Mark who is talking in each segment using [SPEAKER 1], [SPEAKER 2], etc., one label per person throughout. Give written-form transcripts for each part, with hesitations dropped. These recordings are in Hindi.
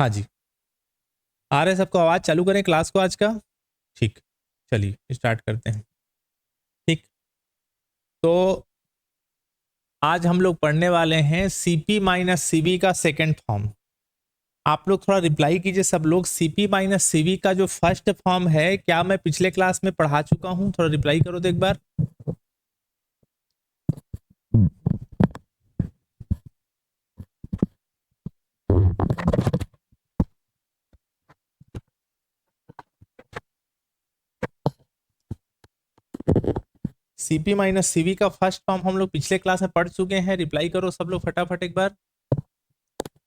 [SPEAKER 1] हाँ जी, आ रहे सबको आवाज? चालू करें क्लास को आज का? ठीक, चलिए स्टार्ट करते हैं। ठीक, तो आज हम लोग पढ़ने वाले हैं सीपी माइनस सीबी का सेकंड फॉर्म। आप लोग थोड़ा रिप्लाई कीजिए सब लोग, सीपी माइनस सीबी का जो फर्स्ट फॉर्म है क्या मैं पिछले क्लास में पढ़ा चुका हूं? थोड़ा रिप्लाई करो तो एक बार। सीपी माइनस सीबी का फर्स्ट फॉर्म हम लोग पिछले क्लास में पढ़ चुके हैं। रिप्लाई करो सब लोग फटाफट एक बार।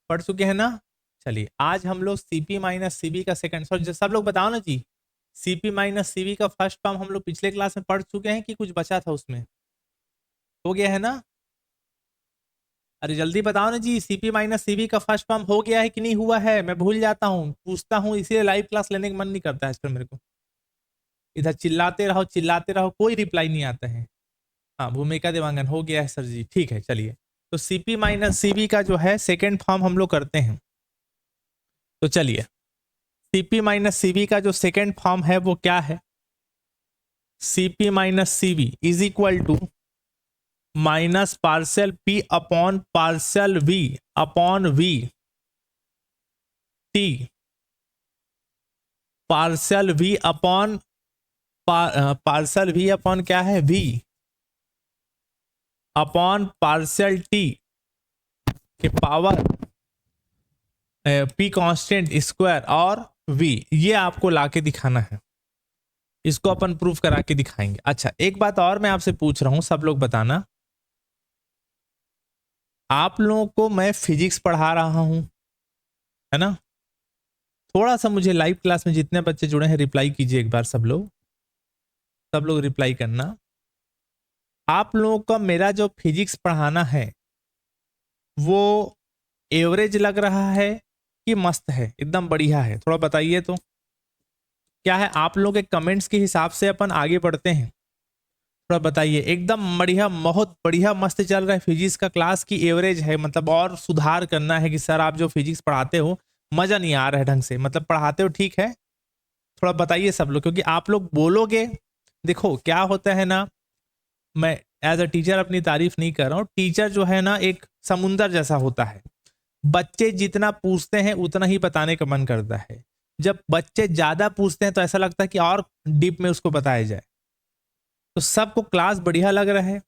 [SPEAKER 1] पढ़ चुके हैं ना? चलिए आज हम लोग सीपी माइनस सीबी का सेकंड, सॉरी सब लोग बताओ ना जी, सीपी माइनस सीबी का फर्स्ट फॉर्म हम लोग पिछले क्लास में पढ़ चुके हैं कि कुछ बचा था उसमें? हो गया है ना? अरे जल्दी बताओ ना जी, सीपी माइनस सीबी का फर्स्ट फॉर्म हो गया है कि नहीं हुआ है? मैं भूल जाता हूँ, पूछता हूँ, इसीलिए लाइव क्लास लेने का मन नहीं करता है आजकल मेरे को। इधर चिल्लाते रहो, कोई रिप्लाई नहीं आता है। हाँ भूमिका देवांगन, हो गया है सर जी, ठीक है चलिए। तो सीपी माइनस सीबी का जो है सेकेंड फॉर्म हम लोग करते हैं। तो चलिए, सीपी माइनस सीबी का जो सेकेंड फॉर्म है वो क्या है? CP minus CB is equal to minus partial P upon partial V upon V T, partial V upon partial V upon क्या है? वी अपॉन पार्शियल टी के पावर पी कांस्टेंट स्क्वायर और वी। ये आपको लाके दिखाना है, इसको अपन प्रूफ करा के दिखाएंगे। अच्छा एक बात और मैं आपसे पूछ रहा हूं, सब लोग बताना, आप लोगों को मैं फिजिक्स पढ़ा रहा हूं है ना? थोड़ा सा मुझे लाइव क्लास में जितने बच्चे जुड़े हैं रिप्लाई कीजिए एक बार सब लोग, सब लोग रिप्लाई करना। आप लोगों का मेरा जो फिजिक्स पढ़ाना है वो एवरेज लग रहा है कि मस्त है, एकदम बढ़िया है? थोड़ा बताइए तो क्या है। आप लोगों के कमेंट्स के हिसाब से अपन आगे बढ़ते हैं। थोड़ा बताइए, एकदम बढ़िया, बहुत बढ़िया, मस्त चल रहा है फिजिक्स का क्लास की एवरेज है? मतलब और सुधार करना है कि सर आप जो फिजिक्स पढ़ाते हो मजा नहीं आ रहा है ढंग से, मतलब पढ़ाते हो ठीक है? थोड़ा बताइए सब लोग, क्योंकि आप लोग बोलोगे। देखो क्या होता है ना, मैं एज अ टीचर अपनी तारीफ नहीं कर रहा हूँ, टीचर जो है ना एक समुंदर जैसा होता है। बच्चे जितना पूछते हैं उतना ही बताने का मन करता है। जब बच्चे ज्यादा पूछते हैं तो ऐसा लगता है कि और डीप में उसको बताया जाए। तो सबको क्लास बढ़िया लग रहा है,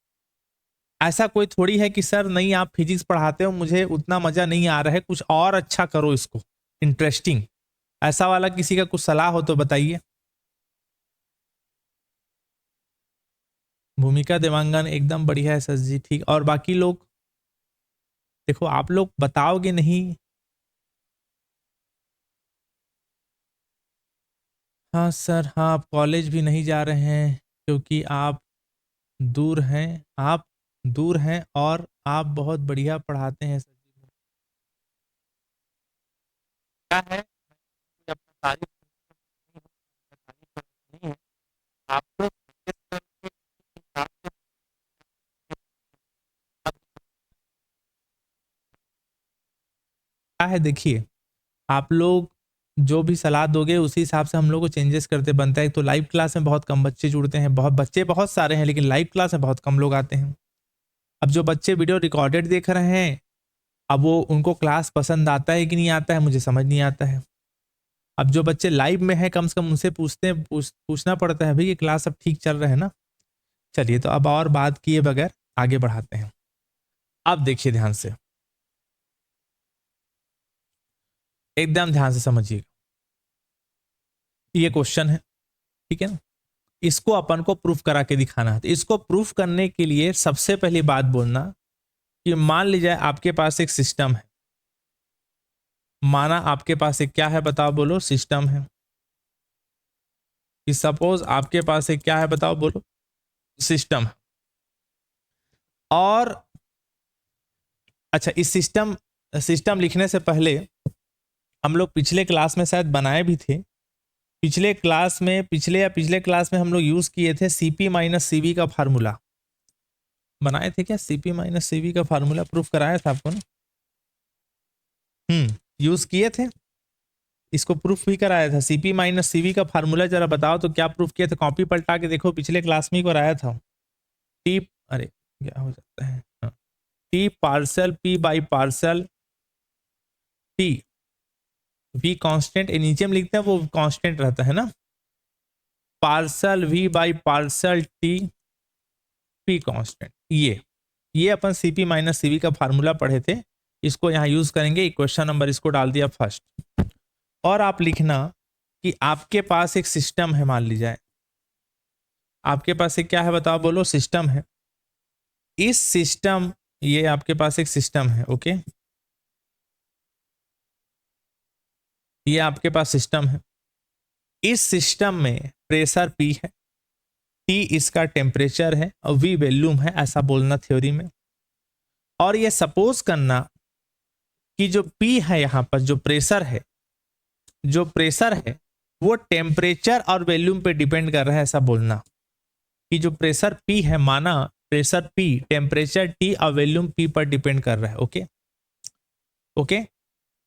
[SPEAKER 1] ऐसा कोई थोड़ी है कि सर नहीं आप फिजिक्स पढ़ाते हो मुझे उतना मजा नहीं आ रहा है, कुछ और अच्छा करो इसको इंटरेस्टिंग। ऐसा वाला किसी का कुछ सलाह हो तो बताइए। भूमिका देवांगन एकदम बढ़िया है सर जी, ठीक। और बाकी लोग देखो, आप लोग बताओगे नहीं। हाँ सर, हाँ आप कॉलेज भी नहीं जा रहे हैं क्योंकि आप दूर हैं, आप दूर हैं और आप बहुत बढ़िया पढ़ाते हैं सर जी। क्या है, अपना तारीफ नहीं है, आप लोग क्या है, देखिए आप लोग जो भी सलाह दोगे उसी हिसाब से हम लोग को चेंजेस करते बनता है। तो लाइव क्लास में बहुत कम बच्चे जुड़ते हैं, बहुत बच्चे बहुत सारे हैं लेकिन लाइव क्लास में बहुत कम लोग आते हैं। अब जो बच्चे वीडियो रिकॉर्डेड देख रहे हैं, अब वो उनको क्लास पसंद आता है कि नहीं आता है मुझे समझ नहीं आता है। अब जो बच्चे लाइव में हैं कम से कम उनसे पूछते हैं, पूछना पड़ता है भाई कि क्लास अब ठीक चल रहा है ना। चलिए तो अब और बात किए बगैर आगे बढ़ाते हैं। अब देखिए ध्यान से, एकदम ध्यान से समझिएगा, ये क्वेश्चन है ठीक है ना, इसको अपन को प्रूफ करा के दिखाना है। तो इसको प्रूफ करने के लिए सबसे पहली बात बोलना कि मान लीजिए आपके पास एक सिस्टम है, माना आपके पास एक क्या है बताओ बोलो, सिस्टम है। कि सपोज आपके पास एक क्या है बताओ बोलो, सिस्टम। और अच्छा इस सिस्टम, सिस्टम लिखने से पहले हम लोग पिछले क्लास में शायद बनाए भी थे, पिछले क्लास में, पिछले या पिछले क्लास में हम लोग यूज किए थे सीपी माइनस सीबी का फार्मूला। बनाए थे क्या? सीपी माइनस सीबी का फार्मूला प्रूफ कराया था आपको ना? यूज किए थे। इसको प्रूफ भी कराया था। सीपी माइनस सीवी का फार्मूला जरा बताओ तो क्या प्रूफ किया था, कॉपी पलटा के देखो, पिछले क्लास में ही कराया था। टी, अरे क्या हो जाता है, T partial P by partial T, V constant नीचे में लिखते हैं वो कांस्टेंट रहता है ना, partial V by partial T P constant. ये अपन सीपी माइनस सीवी का फार्मूला पढ़े थे, इसको यहाँ यूज करेंगे। इक्वेशन नंबर इसको डाल दिया फर्स्ट। और आप लिखना कि आपके पास एक सिस्टम है, मान लीजिए आपके पास एक क्या है बताओ, बोलो सिस्टम है। इस सिस्टम, ये आपके पास एक सिस्टम है, ओके, ये आपके पास सिस्टम है। इस सिस्टम में प्रेशर P है, T इसका टेम्परेचर है और V वॉल्यूम है, ऐसा बोलना थ्योरी में। और ये सपोज करना कि जो P है यहाँ पर जो प्रेशर है, जो प्रेशर है वो टेम्परेचर और वॉल्यूम पे डिपेंड कर रहा है, ऐसा बोलना कि जो प्रेशर P है, माना प्रेशर P टेम्परेचर T और वॉल्यूम P पर डिपेंड कर रहा है, ओके ओके।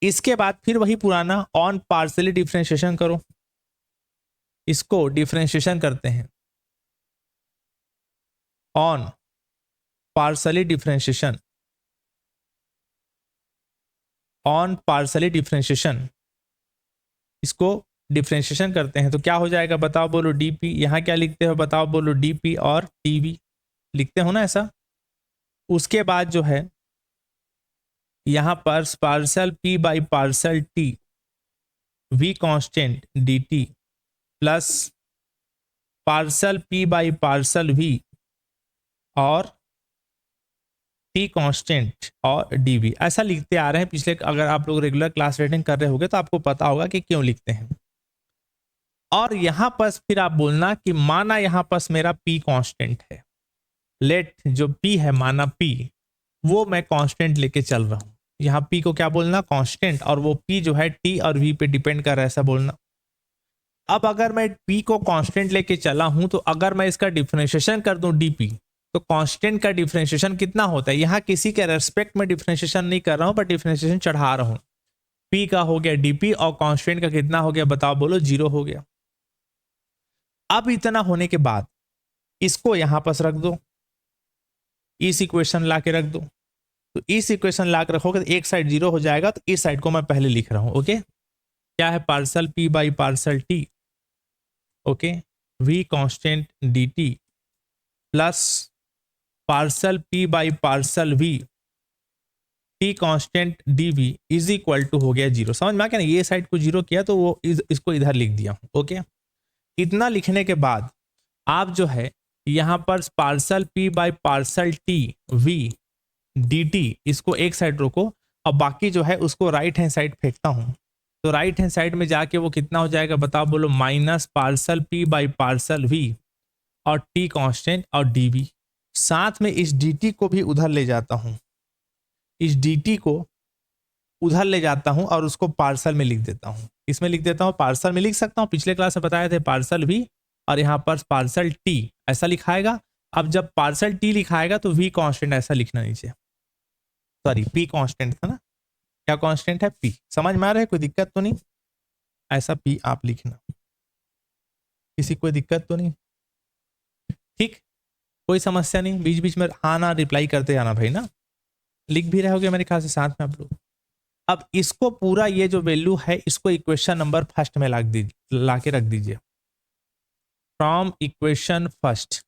[SPEAKER 1] इसके बाद फिर वही पुराना ऑन पार्शियली डिफरेंशिएशन करो, इसको डिफरेंशिएशन करते हैं on partially differentiation, on partially differentiation, इसको डिफरेंशिएशन करते हैं तो क्या हो जाएगा बताओ बोलो, डीपी। यहाँ क्या लिखते हो बताओ बोलो, डीपी और टीवी लिखते हो ना ऐसा। उसके बाद जो है यहाँ पर partial P by partial T V constant D T plus partial P by partial V और टी कांस्टेंट और डीवी, ऐसा लिखते आ रहे हैं पिछले। अगर आप लोग रेगुलर क्लास रेटिंग कर रहे होंगे तो आपको पता होगा कि क्यों लिखते हैं। और यहां पर फिर आप बोलना कि माना यहां पर मेरा पी कांस्टेंट है, लेट जो पी है माना पी, वो मैं कांस्टेंट लेके चल रहा हूं। यहाँ पी को क्या बोलना, कांस्टेंट, और वो पी जो है टी और वी पे डिपेंड कर रहा है, ऐसा बोलना। अब अगर मैं पी को कांस्टेंट लेके चला हूं तो अगर मैं इसका डिफरेंशिएशन कर दूं डीपी, तो कांस्टेंट का डिफरेंशिएशन कितना होता है, यहां किसी के रेस्पेक्ट में डिफरेंशिएशन नहीं कर रहा हूं, पर डिफरेंशिएशन चढ़ा रहा हूं। पी का हो गया डीपी और कांस्टेंट का कितना हो गया बताओ बोलो, 0 हो गया। अब इतना होने के बाद इसको यहां पर रख दो, इस इक्वेशन ला के रख दो। तो इस इक्वेशन ला के रखोगे तो एक साइड 0 हो जाएगा, तो इस साइड को मैं पहले लिख रहा हूं, ओके। क्या है, partial P by partial T, okay, V constant D T plus partial P by partial V T constant D V is equal to हो गया 0। समझ में आ गया ना, ये साइड को 0 किया तो वो इसको इधर लिख दिया हूं, ओके। इतना लिखने के बाद आप जो है यहां पर partial P by partial T we D T, इसको एक साइड रोको और बाकी जो है उसको राइट हैंड साइड फेंकता हूं। तो राइट हैंड साइड में जाके वो कितना हो जाएगा बताओ बोलो, minus partial P by partial V और टी कांस्टेंट और डीवी। साथ में इस dt को भी उधर ले जाता हूं, इस dt को उधर ले जाता हूं और उसको पार्सल में लिख देता हूं। इसमें लिख देता हूं, पार्सल में लिख सकता हूं, पिछले क्लास में बताए थे पार्सल भी, और यहां पर पार्सल टी ऐसा लिखाएगा। अब जब पार्सल टी लिखाएगा तो वी कांस्टेंट ऐसा लिखना नीचे, सॉरी पी कांस्टेंट था ना, क्या कांस्टेंट है, पी। समझ में आ रहा है, कोई दिक्कत तो नहीं, ऐसा पी आप लिखना, किसी कोई दिक्कत तो नहीं, ठीक, कोई समस्या नहीं। बीच बीच में हाँ ना रिप्लाई करते जाना भाई ना, लिख भी रहे होगे मेरे ख्याल से साथ में आप लोग। अब इसको पूरा ये जो वैल्यू है इसको इक्वेशन नंबर फर्स्ट में ला के रख दीजिए। From equation first,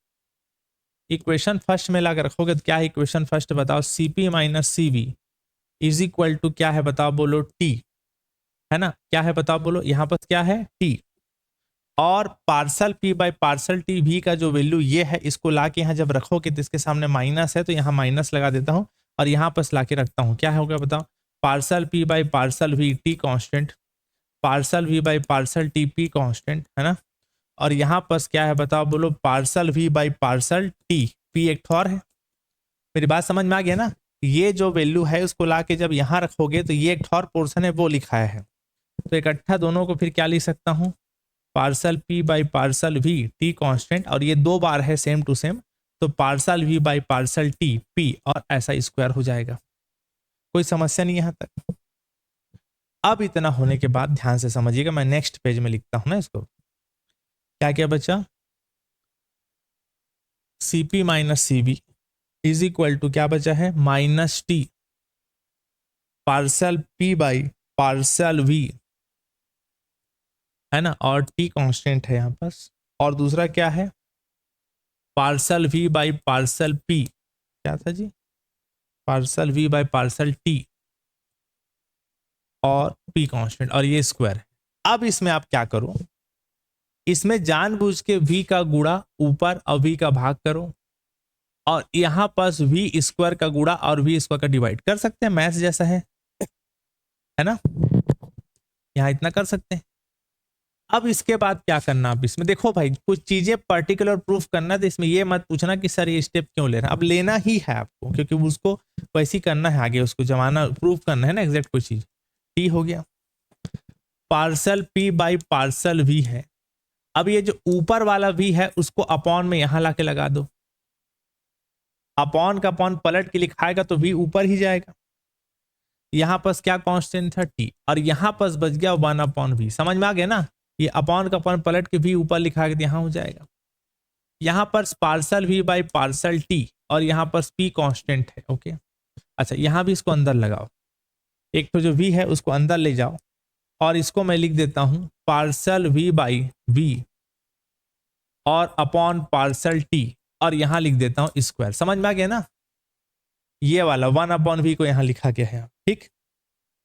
[SPEAKER 1] equation first में ला के रखोगे तो क्या है इक्वेशन फर्स्ट बताओ, CP minus CV is equal to क्या है बताओ बोलो, टी है ना, क्या है बताओ बोलो, यहाँ पर क्या है टी, और parcel P by partial T we का जो वैल्यू ये है, इसको ला के यहाँ जब रखोगे तो इसके सामने माइनस है तो यहाँ माइनस लगा देता हूँ और यहाँ पर ला के रखता हूँ। क्या होगा बताओ, partial P by partial V T constant, partial V by partial T P constant है ना, और यहाँ पर क्या है बताओ बोलो, partial V by partial T P एक ठोर है। मेरी बात समझ में आ गया ना, ये जो वैल्यू है उसको ला के जब यहाँ रखोगे तो ये एक ठोर पोर्शन है वो लिखाया है, तो इकट्ठा दोनों को फिर क्या लिख सकता हूँ, partial P by partial V T constant, और ये 2 बार है सेम टू सेम, तो partial V by partial T P, और ऐसा स्क्वायर हो जाएगा। कोई समस्या नहीं यहाँ तक, अब इतना होने के बाद ध्यान से समझिएगा, मैं नेक्स्ट पेज में लिखता हूं ना इसको। क्या क्या बचा, Cp minus Cv is equal to क्या बचा है, minus T partial P by partial V, है ना, और T कांस्टेंट है यहाँ पास, और दूसरा क्या है, partial V by partial P, क्या था जी, partial V by partial T और P कांस्टेंट, और ये स्क्वायर है। अब इसमें आप क्या करो, इसमें जानबूझ के V का गुणा ऊपर और V का भाग करो, और यहां पास V स्क्वायर का गुणा और V स्क्वायर का डिवाइड कर सकते हैं, मैथ्स जैसा है ना, यहां इतना कर सकते हैं। अब इसके बाद क्या करना, अब इसमें देखो भाई कुछ चीजें पर्टिकुलर प्रूफ करना, तो इसमें ये मत पूछना कि सर ये स्टेप क्यों ले रहा है, अब लेना ही है आपको, क्योंकि उसको वैसे ही करना है, आगे उसको जमाना प्रूफ करना है ना एग्जैक्ट कोई चीज। टी हो गया, parcel P by partial V है। अब ये जो ऊपर वाला V है उसको अपॉन में यहां लाके लगा दो, अपॉन का अपॉन पलट के लिखाएगा तो V ऊपर ही जाएगा। यहां पास क्या कांस्टेंट था T, और यहां पास बच गया 1/V, समझ में आ गया ना, ये अपॉन का अपॉन पलट के V ऊपर लिखाएगा तो यहां हो जाएगा। यहां पर parcel V by partial T, और यहां पर P कांस्टेंट है, ओके। अच्छा यहां भी इसको अंदर लगाओ, एक तो जो V है उसको अंदर ले जाओ, और इसको मैं लिख देता हूं पार्सल V बाई V और अपॉन पार्सल T, और यहां लिख देता हूं स्क्वायर, समझ में आ गया ना, ये वाला 1/V को यहां लिखा गया है, ठीक,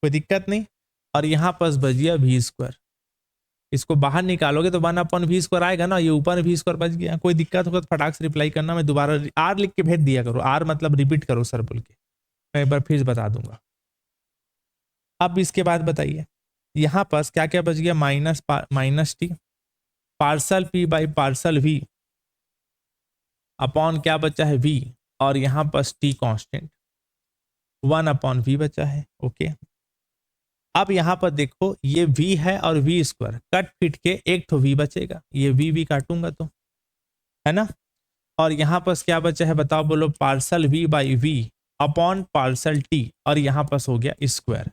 [SPEAKER 1] कोई दिक्कत नहीं। और यहां पास बच गया V स्क्वायर, इसको बाहर निकालोगे तो 1/V स्क्वायर आएगा ना, ये ऊपर V स्क्वायर बच गया। कोई दिक्कत होगा तो फटाक से रिप्लाई करना, मैं दोबारा R लिख के भेज दिया करो, R मतलब रिपीट करो सर बोल के, मैं एक बार फिर बता दूंगा। अब इसके बाद बताइए यहां पास क्या क्या बच गया, minus T partial P by partial V upon क्या बचा है V, और यहां पास T कांस्टेंट 1/V बचा है, ओके। अब यहां पर देखो ये V है और V स्क्वायर कट फिट के एक तो V बचेगा, ये V काटूंगा तो, है ना, और यहां पास क्या बचा है बताओ, बोलो parcel V by V upon parcel T, और यहां पास हो गया स्क्वायर,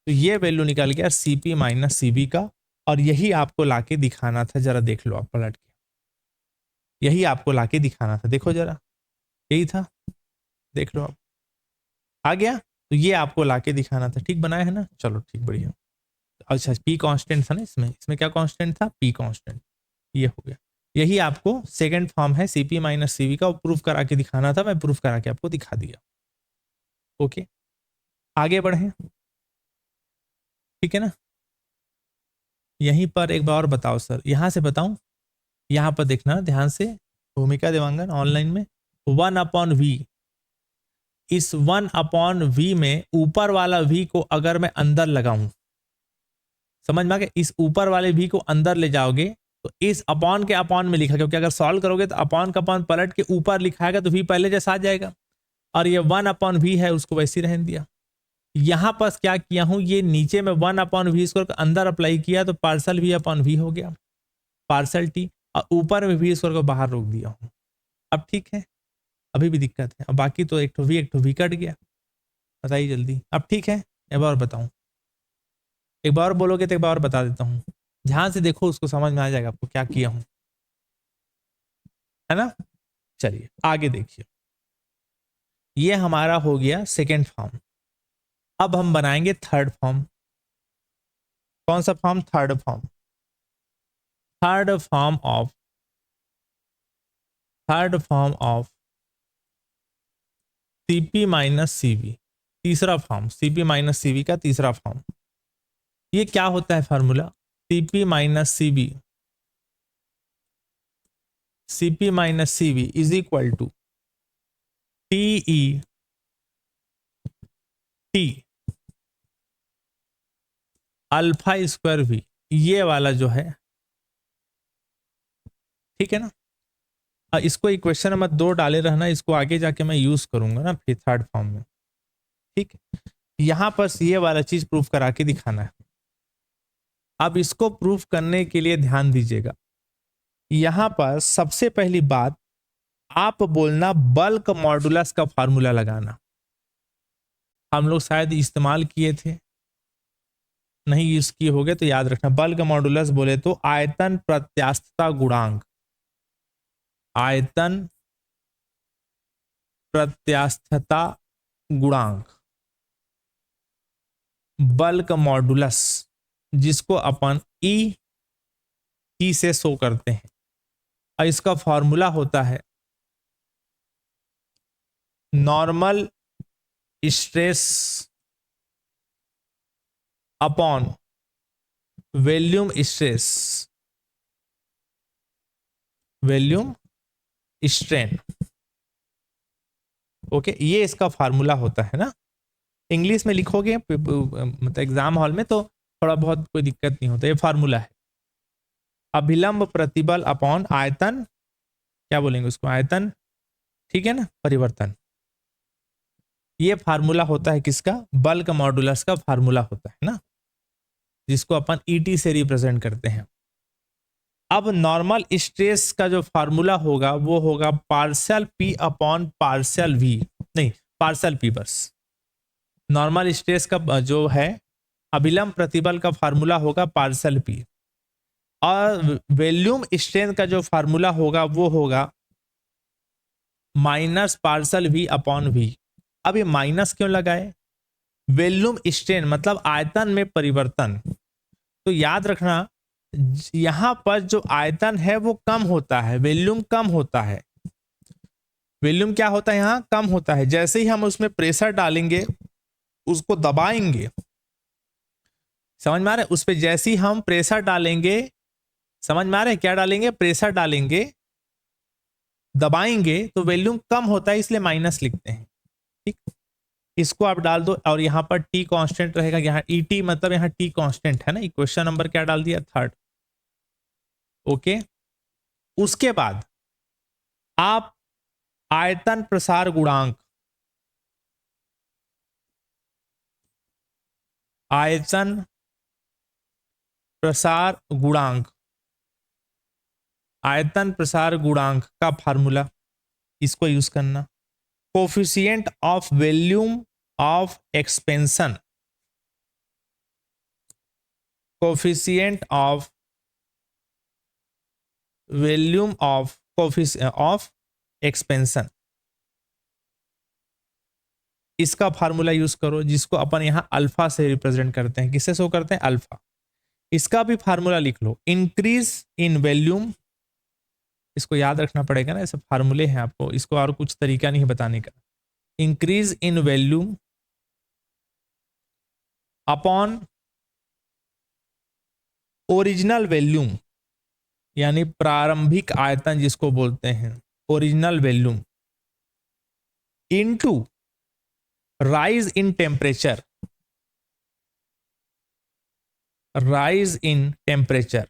[SPEAKER 1] तो ये वैल्यू निकल गया Cp माइनस Cv का, और यही आपको लाके दिखाना था, जरा देख लो आप पलट के, यही आपको लाके दिखाना था, देखो जरा यही था, देख लो आप, आ गया, तो ये आपको लाके दिखाना था, ठीक बनाया है ना, चलो ठीक बढ़िया। अच्छा P कांस्टेंट था ना इसमें, इसमें क्या कांस्टेंट था, P कांस्टेंट, ये हो गया, यही आपको सेकंड फॉर्म है Cp माइनस Cv का, प्रूफ करा के दिखाना था, मैं प्रूफ करा के आपको दिखा दिया, ओके। आगे बढ़े, ठीक है ना, यहीं पर एक बार और बताओ सर, यहां से बताऊं, यहां पर देखना ध्यान से, भूमिका देवांगन ऑनलाइन में 1/V, इस 1/V में ऊपर वाला V को अगर मैं अंदर लगाऊं, समझ में आ गया, इस ऊपर वाले V को अंदर ले जाओगे तो इस अपॉन के अपॉन में लिखा, क्योंकि अगर सॉल्व करोगे तो अपॉन का अपॉन पलट के ऊपर लिखाएगा तो V पहले जैसा आ जाएगा, और ये 1/V है उसको वैसे ही रहने दिया। यहां पास क्या किया हूं, ये नीचे में 1/V स्क्वायर अंदर अप्लाई किया तो पार्सल V/V हो गया, पार्सल T, और ऊपर में V स्क्वायर को बाहर रोक दिया हूं। अब ठीक है, अभी भी दिक्कत है, अब बाकी तो एक तो V कट गया, बताइए जल्दी, अब ठीक है, एक बार बताऊं, एक बार बोलोगे तो एक बार बता देता हूं, ध्यान से देखो उसको समझ में आ जाएगा आपको क्या किया हूं, है ना। चलिए आगे देखिए, ये हमारा हो गया सेकेंड फॉर्म, अब हम बनाएंगे थर्ड फॉर्म। कौन सा form, third form, third form of Cp minus Cv, तीसरा फॉर्म Cp माइनस Cv का तीसरा फॉर्म, ये क्या होता है formula, Cp minus Cv, Cp minus Cv is equal to TE T alpha square V, ये वाला जो है, ठीक है ना। इसको इक्वेशन नंबर 2 डाले रहना, इसको आगे जाके मैं यूज करूंगा ना फिर थर्ड फॉर्म में, ठीक। यहां पर ये वाला चीज प्रूफ करा के दिखाना है। अब इसको प्रूफ करने के लिए ध्यान दीजिएगा, यहां पर सबसे पहली बात आप बोलना बल्क मॉडुलस का फार्मूला लगाना, हम लोग शायद इस्तेमाल किए थे, नहीं यूज किए होगे तो याद रखना, बल्क मॉडुलस बोले तो आयतन प्रत्यास्थता गुणांक, आयतन प्रत्यास्थता गुणांक, बल्क मॉडुलस, जिसको अपन ई टी से शो करते हैं, और इसका फॉर्मूला होता है normal stress upon volume stress, volume strain. Okay, ये इसका फार्मूला होता है ना। इंग्लिश में लिखोगे मतलब एग्जाम हॉल में तो थोड़ा बहुत कोई दिक्कत नहीं होता, ये फार्मूला है। अभिलंब प्रतिबल अपॉन आयतन, क्या बोलेंगे उसको, आयतन, ठीक है ना, परिवर्तन। ये फार्मूला होता है किसका, बल्क मॉडुलस का फार्मूला होता है ना, जिसको अपन ईटी से रिप्रेजेंट करते हैं। अब नॉर्मल स्ट्रेस का जो फार्मूला होगा वो होगा partial P upon partial V, नहीं पार्शियल पी बस। नॉर्मल स्ट्रेस का जो है अभिलंब प्रतिबल का फार्मूला होगा पार्शियल पी, और वॉल्यूम स्ट्रेन का जो फार्मूला होगा वो होगा minus partial V upon V. अब ये माइनस क्यों लगाए, वॉल्यूम स्ट्रेन मतलब आयतन में परिवर्तन। तो याद रखना यहां पर जो आयतन है वो कम होता है, वॉल्यूम कम होता है। वॉल्यूम क्या होता है, यहां कम होता है। जैसे ही हम उसमें प्रेशर डालेंगे, उसको दबाएंगे, समझ में आ रहा है, उस पर जैसे ही हम प्रेशर डालेंगे, समझ में आ रहा है, क्या डालेंगे, प्रेशर डालेंगे, दबाएंगे, तो वॉल्यूम कम होता है, इसलिए माइनस लिखते हैं। ठीक, इसको आप डाल दो, और यहां पर टी कांस्टेंट रहेगा, यहाँ ई टी मतलब यहाँ टी कांस्टेंट है ना। इक्वेशन नंबर क्या डाल दिया, 3rd। ओके, उसके बाद आप आयतन प्रसार गुणांक, आयतन प्रसार गुणांक, आयतन प्रसार गुणांक का फार्मूला, इसको यूज करना। Coefficient of volume of expansion, coefficient of volume of expansion, इसका फार्मूला यूज करो, जिसको अपन यहां अल्फा से रिप्रेजेंट करते हैं। किससे शो करते हैं, अल्फा। इसका भी फार्मूला लिख लो, इंक्रीज इन वॉल्यूम, इसको याद रखना पड़ेगा ना, ऐसे फार्मूले हैं आपको, इसको और कुछ तरीका नहीं बताने का। Increase in volume upon original volume, यानी प्रारंभिक आयतन जिसको बोलते हैं, original volume, into rise in temperature, rise in temperature,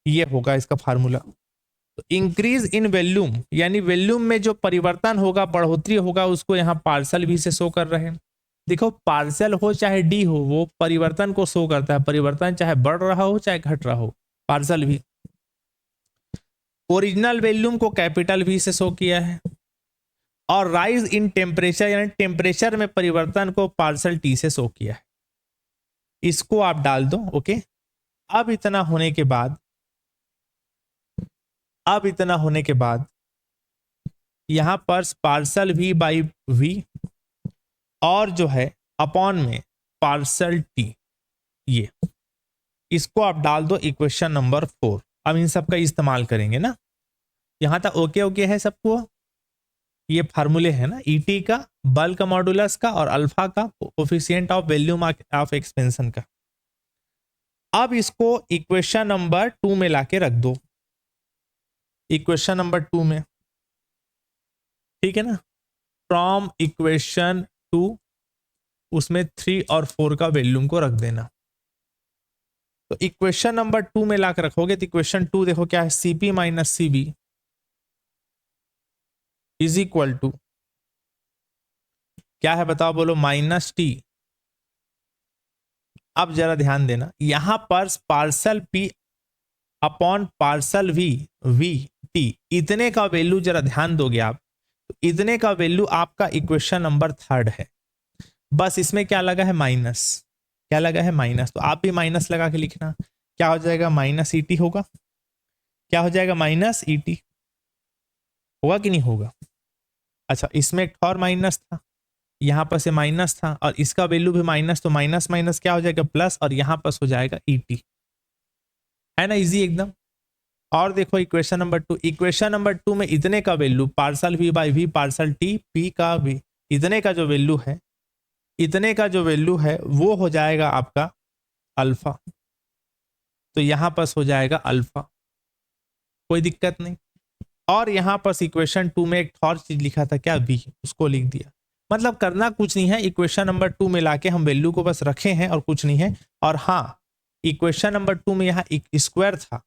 [SPEAKER 1] ये होगा इसका फार्मूला। तो इंक्रीज इन वॉल्यूम यानी वॉल्यूम में जो परिवर्तन होगा, बढ़ोतरी होगा, उसको यहां पार्शियल भी से शो कर रहे हैं। देखो पार्शियल हो चाहे डी हो, वो परिवर्तन को शो करता है। परिवर्तन चाहे बढ़ रहा हो चाहे घट रहा हो, पार्शियल भी। ओरिजिनल वॉल्यूम को कैपिटल वी से शो किया है, और राइज इन टेम्परेचर यानी टेम्परेचर में परिवर्तन को पार्शियल टी से शो किया है। इसको आप डाल दो। ओके, अब इतना होने के बाद, अब इतना होने के बाद यहां पर पार्शियल वी बाई वी, और जो है अपॉन में पार्शियल टी, ये इसको आप डाल दो इक्वेशन नंबर 4। अब इन सब का इस्तेमाल करेंगे ना, यहां तक ओके ओके है सबको। ये फार्मूले है ना, ईटी का, बल्क मॉडुलस का, और अल्फा का, coefficient of volume of expansion का। अब इसको इक्वेशन नंबर 2 में लाके रख दो, इक्वेशन नंबर 2 में, ठीक है ना। फ्रॉम इक्वेशन 2 उसमें 3 और 4 का वॉल्यूम को रख देना। तो इक्वेशन नंबर 2 में लाकर रखोगे तो इक्वेशन 2 देखो क्या है, CP minus CB is equal to क्या है बताओ, बोलो, माइनस टी। अब जरा ध्यान देना, यहां पर partial P upon partial V, V T, इतने का वैल्यू जरा ध्यान दोगे आप, तो इतने का वैल्यू आपका इक्वेशन नंबर 3rd है। बस इसमें क्या लगा है माइनस, क्या लगा है माइनस, तो आप भी माइनस लगा के लिखना। क्या हो जाएगा माइनस ईटी होगा, क्या हो जाएगा माइनस ईटी होगा कि नहीं होगा। अच्छा इसमें एक और माइनस था, यहाँ पर से माइनस था और इसका वैल्यू भी माइनस, तो माइनस माइनस क्या हो जाएगा प्लस और यहाँ पर हो जाएगा ईटी, है ना इजी एकदम। और देखो इक्वेशन नंबर 2, इक्वेशन नंबर 2 में इतने का value partial V by V partial T, P का वी, इतने का जो वैल्यू है, इतने का जो वैल्यू है वो हो जाएगा आपका अल्फा, तो यहां पर हो जाएगा अल्फा, कोई दिक्कत नहीं। और यहां पर इक्वेशन 2 में एक और चीज लिखा था क्या वी, उसको लिख दिया। मतलब करना कुछ नहीं है, इक्वेशन नंबर 2 में लाके हम वैल्यू को बस रखे हैं और कुछ नहीं है। और हाँ इक्वेशन नंबर 2 में यहाँ एक स्क्वायर था,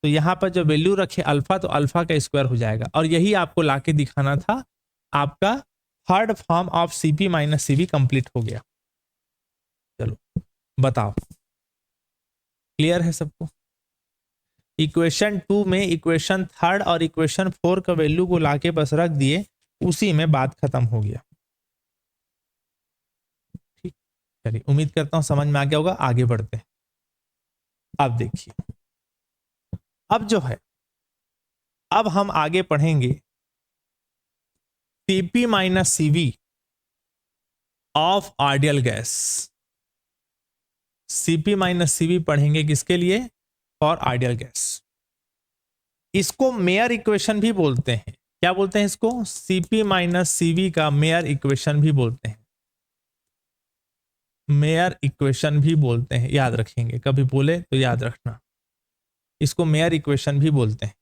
[SPEAKER 1] तो यहाँ पर जब वैल्यू रखे अल्फा तो अल्फा का स्क्वायर हो जाएगा, और यही आपको लाके दिखाना था। आपका third form of CP minus CB complete हो गया। चलो बताओ क्लियर है सबको। इक्वेशन 2 में इक्वेशन थर्ड और इक्वेशन 4 का वैल्यू को लाके बस रख दिए, उसी में बात खत्म हो गया। ठीक, चलिए उम्मीद करता हूं समझ में आ गया होगा, आगे बढ़ते हैं। अब देखिए, अब जो है अब हम आगे पढ़ेंगे CP minus CV of ideal gas. CP minus CV पढ़ेंगे किसके लिए, फॉर आइडियल गैस। इसको मेयर इक्वेशन भी बोलते हैं, क्या बोलते हैं इसको, सीपी माइनस सीवी का मेयर इक्वेशन भी बोलते हैं, मेयर इक्वेशन भी बोलते हैं, याद रखेंगे कभी बोले तो याद रखना, इसको मेयर इक्वेशन भी बोलते हैं।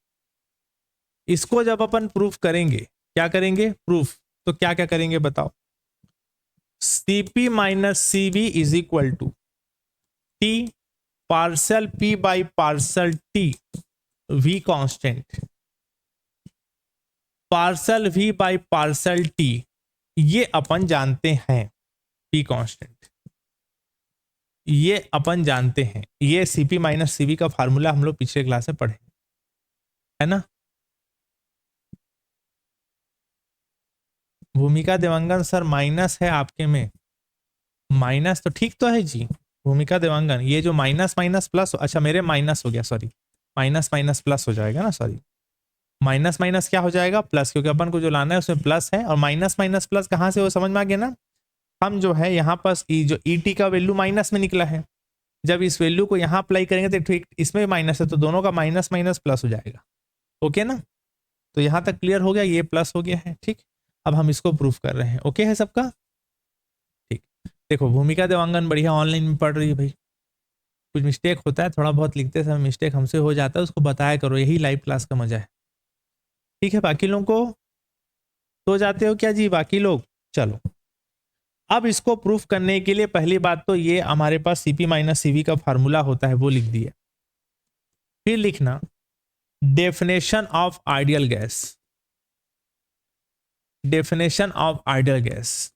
[SPEAKER 1] इसको जब अपन प्रूफ करेंगे, क्या करेंगे प्रूफ, तो क्या क्या करेंगे बताओ। CP minus CV is equal to T partial P by partial T, V constant, partial V by partial T ये अपन जानते हैं, पी कांस्टेंट ये अपन जानते हैं। ये सीपी माइनस सीवी का फार्मूला हम लोग पिछले क्लास में पढ़े, है ना। भूमिका देवांगन सर माइनस है आपके में, माइनस तो ठीक तो है जी। भूमिका देवांगन ये जो माइनस माइनस प्लस, अच्छा मेरे माइनस हो गया सॉरी, माइनस माइनस प्लस हो जाएगा ना, सॉरी माइनस माइनस क्या हो जाएगा प्लस, क्योंकि अपन को जो लाना है उसमें प्लस है, और माइनस माइनस प्लस कहां से वो समझ में आ गया ना। हम जो है यहाँ पर जो ई टी का वैल्यू माइनस में निकला है, जब इस वैल्यू को यहाँ अप्लाई करेंगे तो ठीक इसमें भी माइनस है, तो दोनों का माइनस माइनस प्लस हो जाएगा। ओके ना, तो यहाँ तक क्लियर हो गया, ये प्लस हो गया है। ठीक, अब हम इसको प्रूफ कर रहे हैं। ओके है सबका, ठीक। देखो भूमिका देवांगन बढ़िया ऑनलाइन में पढ़ रही है भाई, कुछ मिस्टेक होता है थोड़ा बहुत लिखते समय मिस्टेक हमसे हो जाता है, उसको बताया करो, यही लाइव क्लास का मजा है। ठीक है, बाकी लोगों को सो जाते हो क्या जी बाकी लोग। चलो अब इसको प्रूफ करने के लिए पहली बात तो ये हमारे पास सीपी माइनस सीवी का फार्मूला होता है वो लिख दिया। फिर लिखना definition of ideal gas, definition of ideal gas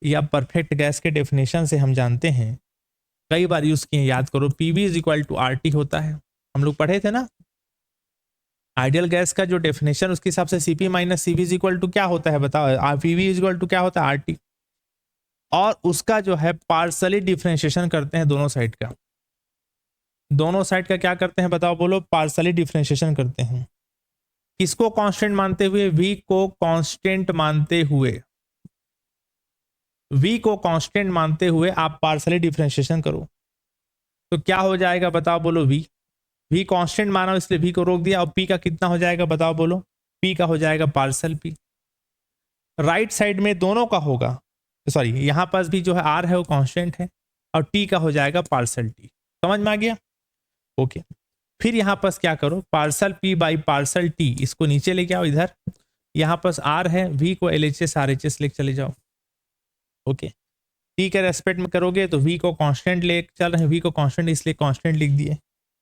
[SPEAKER 1] या परफेक्ट गैस के डेफिनेशन से हम जानते हैं, कई बार यूज किए, याद करो PV is equal to RT होता है, हम लोग पढ़े थे ना। आइडियल गैस का जो डेफिनेशन उसके हिसाब से CP minus CV is equal to क्या होता है बताओ, पीवी इज इक्वल टू क्या होता है आरटी, और उसका जो है पार्सली डिफरेंशिएशन करते हैं दोनों साइड का, दोनों साइड का क्या करते हैं बताओ बोलो, पार्सली डिफरेंशिएशन करते हैं। किसको कांस्टेंट मानते हुए, वी को कांस्टेंट मानते हुए, वी को कांस्टेंट मानते हुए आप पार्सली डिफरेंशिएशन करो, तो क्या हो जाएगा बताओ बोलो, वी कांस्टेंट माना इसलिए वी को रोक दिया, और पी का कितना हो जाएगा बताओ बोलो, पी का हो जाएगा पार्सल पी। राइट साइड में दोनों का होगा, सॉरी यहां पास भी जो है आर है वो कांस्टेंट है, और टी का हो जाएगा पार्सल टी। समझ में आ गया, ओके। फिर यहां पास क्या करो, parcel P by partial T, इसको नीचे लेके आओ इधर, यहां पास आर है, वी को L H S R H S लेके चले जाओ। ओके, टी के रेस्पेक्ट में करोगे तो वी को कांस्टेंट ले चल रहे हैं, वी को कांस्टेंट इसलिए कांस्टेंट लिख दिए।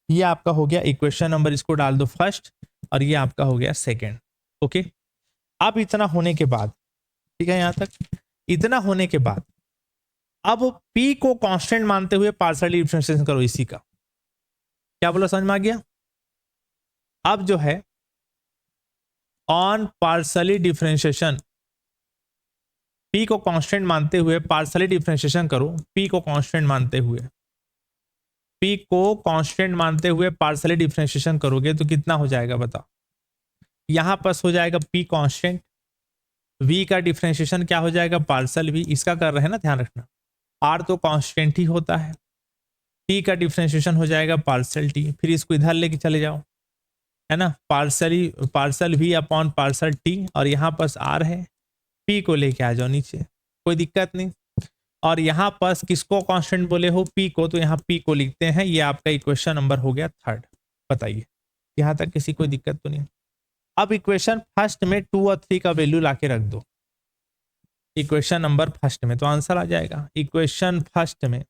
[SPEAKER 1] ये आपका हो गया इक्वेशन नंबर, इसको डाल दो फर्स्ट, और ये आपका हो गया सेकेंड। ओके, अब इतना होने के बाद, ठीक है, यहां तक इतना होने के बाद अब P को कांस्टेंट मानते हुए पार्शियली डिफरेंशिएशन करो इसी का, क्या बोला समझ में आ गया। अब जो है ऑन पार्शियली डिफरेंशिएशन पी को कांस्टेंट मानते हुए पार्शियली डिफरेंशिएशन करो, पी को कांस्टेंट मानते हुए, पी को कांस्टेंट मानते हुए पार्शियली डिफरेंशिएशन करोगे तो कितना हो जाएगा बताओ। यहां पर हो जाएगा पी कांस्टेंट, वी का डिफरेंशिएशन क्या हो जाएगा पार्शियल वी, इसका कर रहे हैं ना ध्यान रखना, आर तो कांस्टेंट ही होता है, टी का डिफरेंशिएशन हो जाएगा पार्शियल टी, फिर इसको इधर लेके चले जाओ है ना, partial V upon partial T, और यहाँ पर आर है, पी को लेके आ जाओ नीचे, कोई दिक्कत नहीं। और यहाँ पर किसको कांस्टेंट बोले हो पी को, तो यहाँ पी को लिखते हैं, ये आपका इक्वेशन नंबर हो गया 3rd। बताइए यहाँ तक किसी कोई दिक्कत तो नहीं। अब इक्वेशन फर्स्ट में 2 और 3 का वैल्यू लाके रख दो इक्वेशन नंबर फर्स्ट में, तो आंसर आ जाएगा। इक्वेशन फर्स्ट में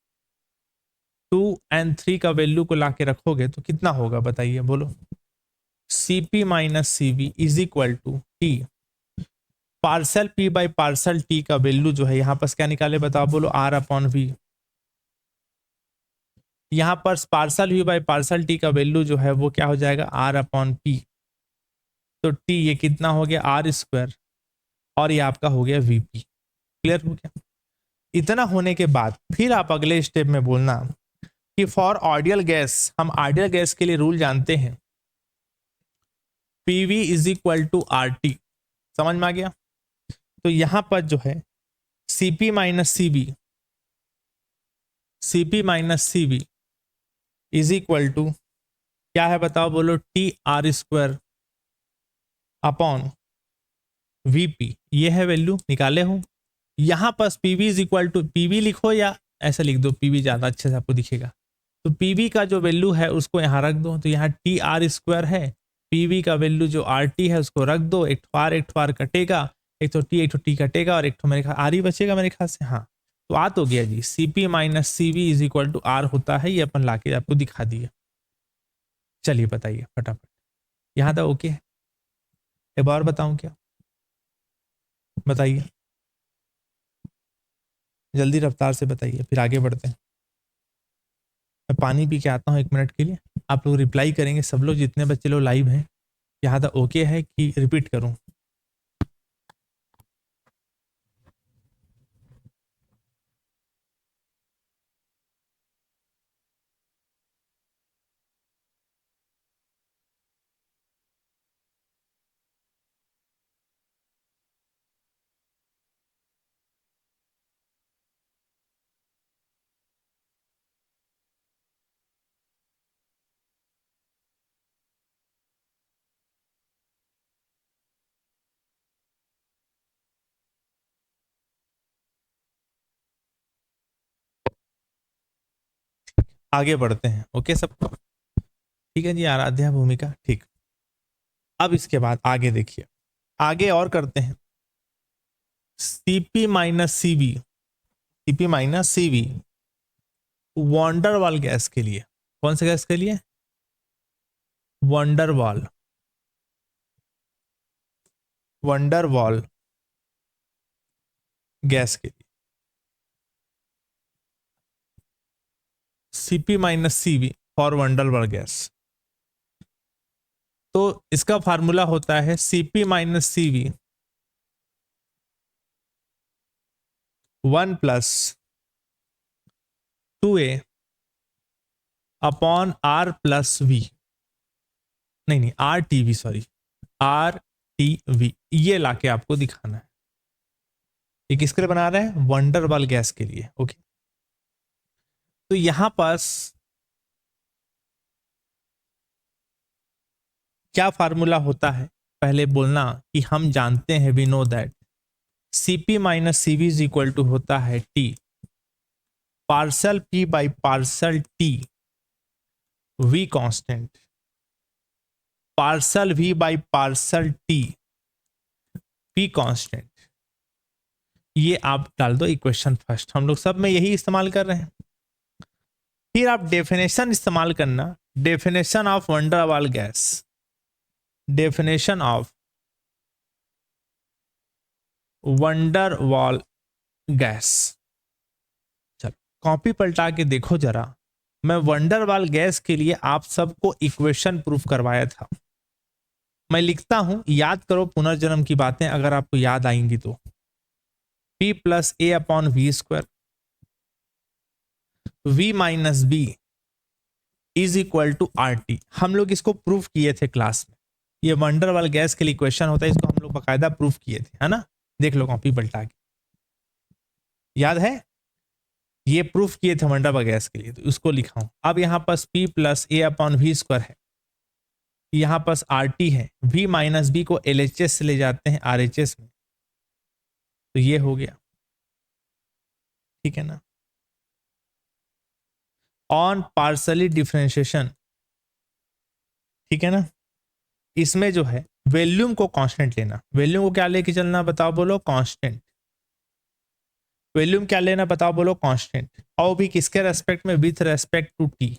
[SPEAKER 1] 2 और 3 का वैल्यू को लाके रखोगे तो कितना होगा बताइए, बोलो। Cp minus Cv is equal to T, partial P by partial T का वैल्यू जो है यहां पर क्या निकाले बताओ, बोलो R अपॉन V। यहां पर parcel V by partial T का वैल्यू जो है वो क्या हो जाएगा R अपॉन P, तो T ये कितना हो गया R स्क्वायर, और ये आपका हो गया VP। क्लियर हो गया। इतना होने के बाद फिर आप अगले स्टेप में बोलना कि फॉर आइडियल गैस, हम आइडियल गैस के लिए रूल जानते हैं, PV is equal to RT, समझ में आ गया। तो यहां पर जो है Cp minus Cv is equal to क्या है बताओ, बोलो T R square upon Vp, ये है वैल्यू निकाले हो। यहां पर PV is equal to, PV लिखो या ऐसा लिख दो, PV ज्यादा अच्छे से आपको दिखेगा, तो PV का जो वैल्यू है उसको यहां रख दो, तो यहाँ टी आर स्क्वायर है, PV का वैल्यू जो RT है उसको रख दो, एक ठो आर कटेगा, एक तो टी कटेगा, और एक तो मेरे ख्याल आर ही बचेगा मेरे ख्याल से, हाँ तो आ तो गया जी। Cp minus Cv is equal to R होता है, ये अपन लाके आपको दिखा दिए। चलिए बताइए फटाफट, यहाँ तक ओके है। एक बार बताऊं क्या, बताइए जल्दी रफ्तार से बताइए, फिर आगे बढ़ते हैं। मैं पानी पी के आता हूँ 1 मिनट के लिए, आप लोग रिप्लाई करेंगे सब लोग, जितने बच्चे लोग लाइव हैं। यहाँ तक ओके है कि रिपीट करूँ? आगे बढ़ते हैं, ओके सबको, ठीक है जी। आराध्या भूमिका ठीक। अब इसके बाद आगे देखिए, आगे और करते हैं। Cp minus Cv van der Waals gas के लिए, कौन सा गैस के लिए? वंडरवाल गैस के लिए Cp minus Cv for van der Waals gas, तो इसका फार्मूला होता है Cp minus Cv 1 plus 2a upon R plus V, नहीं RTV, सॉरी RTV, ये लाके आपको दिखाना है। ये किसके लिए बना रहे हैं? वंडरवाल गैस के लिए, ओके। तो यहां पास क्या फार्मूला होता है, पहले बोलना कि हम जानते हैं, we know that Cp minus Cv is equal to होता है T partial P by partial T, V constant, partial V by partial T, P constant. ये आप डाल दो इक्वेशन फर्स्ट, हम लोग सब में यही इस्तेमाल कर रहे हैं। फिर आप डेफिनेशन इस्तेमाल करना, definition of van der Waals gas, definition of van der Waals gas. चलो कॉपी पलटा के देखो जरा, मैं वंडरवाल गैस के लिए आप सबको इक्वेशन प्रूफ करवाया था। मैं लिखता हूं, याद करो पुनर्जन्म की बातें, अगर आपको याद आएंगी तो। p plus A upon V square v minus B is equal to R T. हम लोग इसको प्रूफ किए थे क्लास में, ये वंडरवाल गैस के लिए क्वेश्चन होता है, इसको हम लोग बाकायदा प्रूफ किए थे, है ना। देख लो कॉपी पलटा के, याद है, ये प्रूफ किए थे वंडरवाल गैस के लिए, तो उसको लिखा हूं। अब यहां पास p plus A upon V square है, यहां पास आर टी है, v माइनस बी को LHS से ले जाते हैं RHS में, तो ये हो गया, ठीक है ना। ऑन पार्सली डिफरेंशिएशन, ठीक है ना, इसमें जो है वॉल्यूम को कांस्टेंट लेना। वॉल्यूम को क्या लेके चलना बताओ, बोलो कांस्टेंट। वॉल्यूम क्या लेना बताओ, बोलो कांस्टेंट। और भी किसके रेस्पेक्ट में, विथ रेस्पेक्ट टू टी,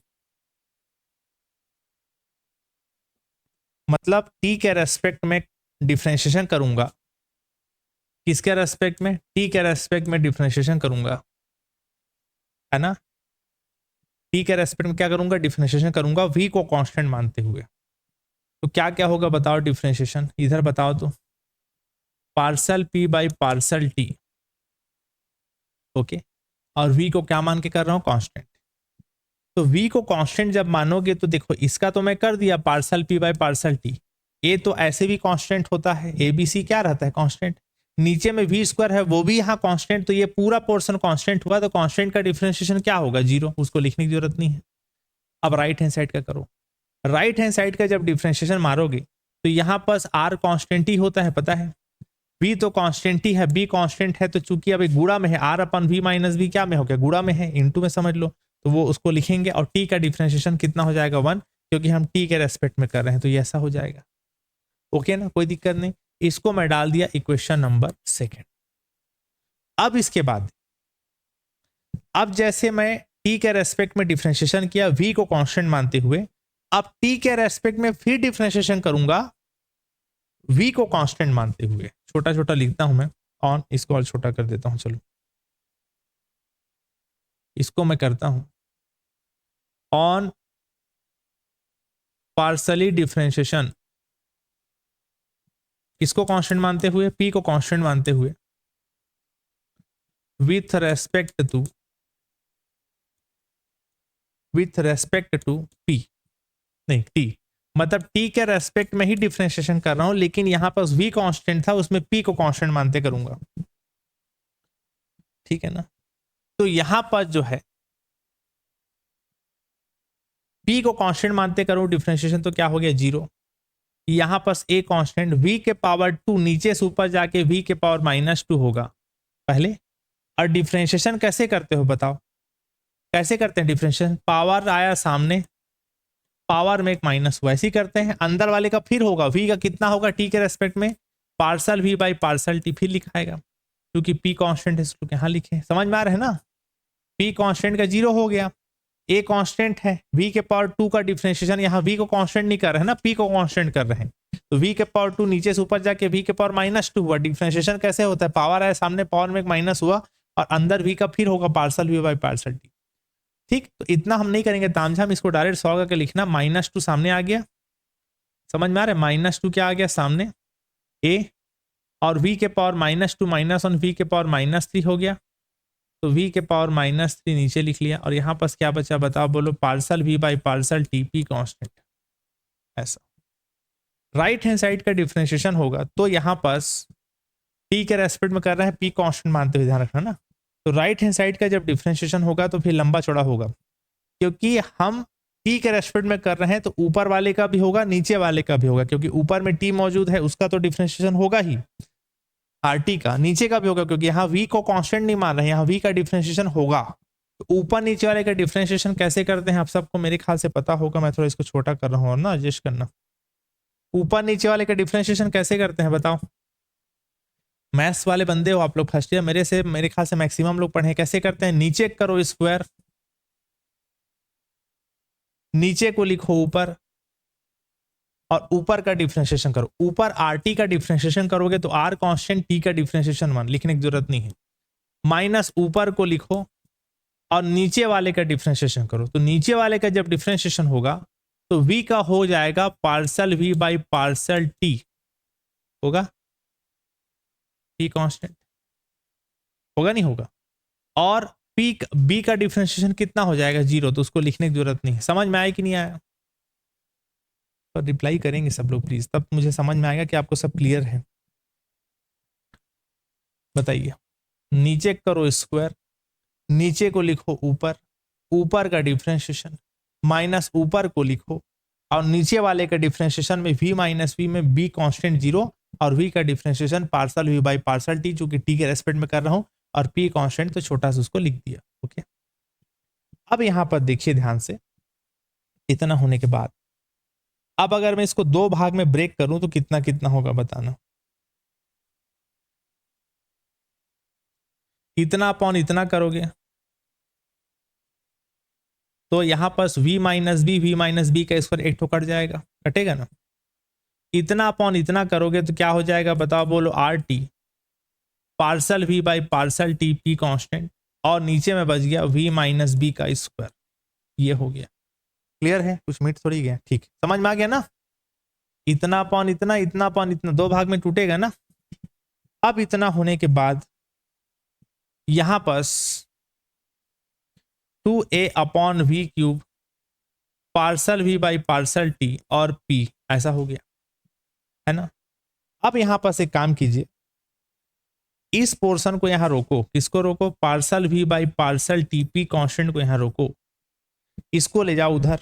[SPEAKER 1] मतलब टी के रेस्पेक्ट में डिफरेंशिएशन करूंगा, किसके रेस्पेक्ट में, टी के रेस्पेक्ट में डिफरेंशिएशन करूंगा, है ना। टी के रेस्पेक्ट में क्या करूंगा, डिफरेंशिएशन करूंगा, वी को कांस्टेंट मानते हुए। तो क्या क्या होगा बताओ डिफरेंशिएशन, इधर बताओ तो, parcel P by partial T, okay, और वी को क्या मान के कर रहा हूं, कांस्टेंट। तो वी को कांस्टेंट जब मानोगे तो देखो, इसका तो मैं कर दिया partial P by partial T, ए तो ऐसे भी कांस्टेंट होता है, ABC क्या रहता है, कांस्टेंट। नीचे में वी स्क्वायर है, वो भी यहाँ कांस्टेंट, तो ये पूरा पोर्शन कांस्टेंट हुआ, तो कांस्टेंट का डिफरेंशिएशन क्या होगा, 0, उसको लिखने की जरूरत नहीं है। अब राइट हैंड साइड का करो, राइट हैंड साइड का जब डिफरेंशिएशन मारोगे तो यहाँ पास आर कांस्टेंट ही होता है, पता है, बी तो कांस्टेंट ही है, बी कांस्टेंट है, तो चूंकि अब गुणा में है, आर अपन वी माइनस बी क्या में हो गया, गुणा में है, इनटू में समझ लो, तो वो उसको लिखेंगे। और टी का डिफरेंशिएशन कितना हो जाएगा, 1, क्योंकि हम टी के रेस्पेक्ट में कर रहे हैं, तो ये ऐसा हो जाएगा, ओके ना, कोई दिक्कत नहीं। इसको मैं डाल दिया इक्वेशन नंबर 2। अब इसके बाद, अब जैसे मैं टी के रेस्पेक्ट में डिफरेंशिएशन किया वी को कांस्टेंट मानते हुए, अब टी के रेस्पेक्ट में फिर डिफरेंशिएशन करूंगा वी को कांस्टेंट मानते हुए। छोटा छोटा लिखता हूं मैं, ऑन, इसको और छोटा कर देता हूं, चलो इसको मैं करता हूं, ऑन पार्सली डिफरेंशिएशन, किसको कांस्टेंट मानते हुए, पी को कांस्टेंट मानते हुए, विथ रेस्पेक्ट टू पी, नहीं टी, मतलब टी के रेस्पेक्ट में ही डिफरेंशिएशन कर रहा हूं, लेकिन यहां पर वी कांस्टेंट था, उसमें पी को कांस्टेंट मानते करूंगा, ठीक है ना। तो यहां पर जो है पी को कांस्टेंट मानते करूं डिफरेंशिएशन, तो क्या हो गया, 0। यहां पर ए कांस्टेंट, वी के पावर 2 नीचे से ऊपर जाके वी के पावर -2 होगा पहले। और डिफरेंशिएशन कैसे करते हो बताओ, कैसे करते हैं डिफरेंशिएशन, पावर आया सामने, पावर में एक माइनस हुआ, ऐसे ही करते हैं। अंदर वाले का फिर होगा, वी का कितना होगा टी के रेस्पेक्ट में, partial V by partial T, फिर लिखाएगा, क्योंकि पी कांस्टेंट है इसलिए यहां लिखे, समझ में आ रहा है ना। पी कांस्टेंट का 0 हो गया, ए कांस्टेंट है, वी के पावर 2 का डिफरेंशिएशन, यहाँ वी को कांस्टेंट नहीं कर रहे हैं ना, पी को कांस्टेंट कर रहे हैं, तो वी के पावर 2 नीचे से ऊपर जाके वी के पावर -2 हुआ। डिफरेंशिएशन कैसे होता है, पावर आया सामने, पावर में एक माइनस हुआ, और अंदर वी का फिर होगा partial V by partial T, ठीक। तो इतना हम नहीं करेंगे तामझाम, इसको डायरेक्ट 100 करके लिखना, -2 सामने आ गया, समझ में आ रहा है, -2 क्या आ गया सामने, ए, और वी के पावर -2 -1 वी के पावर -3 हो गया, तो v के पावर -3 नीचे लिख लिया, और यहां पास क्या बचा बताओ, बोलो parcel v by partial T, P constant, ऐसा। राइट हैंड साइड का डिफरेंशिएशन होगा, तो यहां पास t के रेस्पेक्ट में कर रहे हैं, p कांस्टेंट मानते हुए, ध्यान रखना ना। तो राइट हैंड साइड का जब डिफरेंशिएशन होगा तो फिर लंबा चौड़ा होगा, क्योंकि हम t के रेस्पेक्ट में कर रहे हैं, तो ऊपर वाले का भी होगा, नीचे वाले का भी होगा, क्योंकि ऊपर में t मौजूद है, उसका तो डिफरेंशिएशन होगा ही, RT का, नीचे का भी होगा, क्योंकि यहाँ v को कांस्टेंट नहीं मान रहे हैं, यहाँ v का डिफरेंशिएशन होगा। तो ऊपर नीचे वाले का डिफरेंशिएशन कैसे करते हैं आप सबको मेरे ख्याल से पता होगा, मैं थोड़ा इसको छोटा कर रहा हूँ और ना एडजस्ट करना। ऊपर नीचे वाले का डिफरेंशिएशन कैसे करते हैं बताओ, मैथ्स वाले बंदे हो आप लोग, फर्स्ट ईयर मेरे ख्याल से मैक्सिमम लोग पढ़े, कैसे करते हैं, नीचे करो स्क्वायर, नीचे को लिखो ऊपर, और ऊपर का डिफरेंशिएशन करो। ऊपर RT का डिफरेंशिएशन करोगे तो R कांस्टेंट, T का डिफरेंशिएशन 1, लिखने की जरूरत नहीं है, माइनस ऊपर को लिखो, और नीचे वाले का डिफरेंशिएशन करो। तो नीचे वाले का जब डिफरेंशिएशन होगा तो V का हो जाएगा parcel V by partial T, होगा T कांस्टेंट, होगा नहीं होगा। और पी बी का डिफरेंशिएशन कितना हो जाएगा 0, तो उसको लिखने की जरूरत नहीं है। समझ में आया कि नहीं आया? तो रिप्लाई करेंगे सब लोग प्लीज, तब मुझे समझ में आएगा कि आपको सब क्लियर है। बताइए। नीचे करो स्क्वायर, नीचे को लिखो ऊपर, ऊपर का डिफरेंशिएशन माइनस ऊपर को लिखो, और नीचे वाले का डिफरेंशिएशन में v माइनस वी में b कांस्टेंट 0 और v का differentiation parcel v by partial t, जो कि t के रेस्पेक्ट में कर रहा हूं, और p कांस्टेंट तो छोटा सा उसको लिख दिया। ओके, अब यहां पर देखिए ध्यान से, इतना होने के बाद अब अगर मैं इसको दो भाग में ब्रेक करूं तो कितना कितना होगा बताना। इतना अपॉन इतना करोगे तो यहां पर v माइनस बी का स्क्वायर एक तो कट जाएगा, कटेगा ना। इतना अपॉन इतना करोगे तो क्या हो जाएगा बताओ, बोलो, are T partial v by partial T P constant, और नीचे में बच गया v माइनस बी का स्क्वायर। ये हो गया। क्लियर है? कुछ मिनट थोड़ी गया, ठीक समझ में आ गया ना। इतना अपॉन इतना, इतना अपॉन इतना, दो भाग में टूटेगा ना। अब इतना होने के बाद यहां पर 2a upon V cube partial v by partial T और p, ऐसा हो गया है ना। अब यहां पर एक काम कीजिए, इस पोर्शन को यहां रोको। किसको रोको? Parcel v by partial T P constant को यहां रोको, इसको ले जाओ उधर।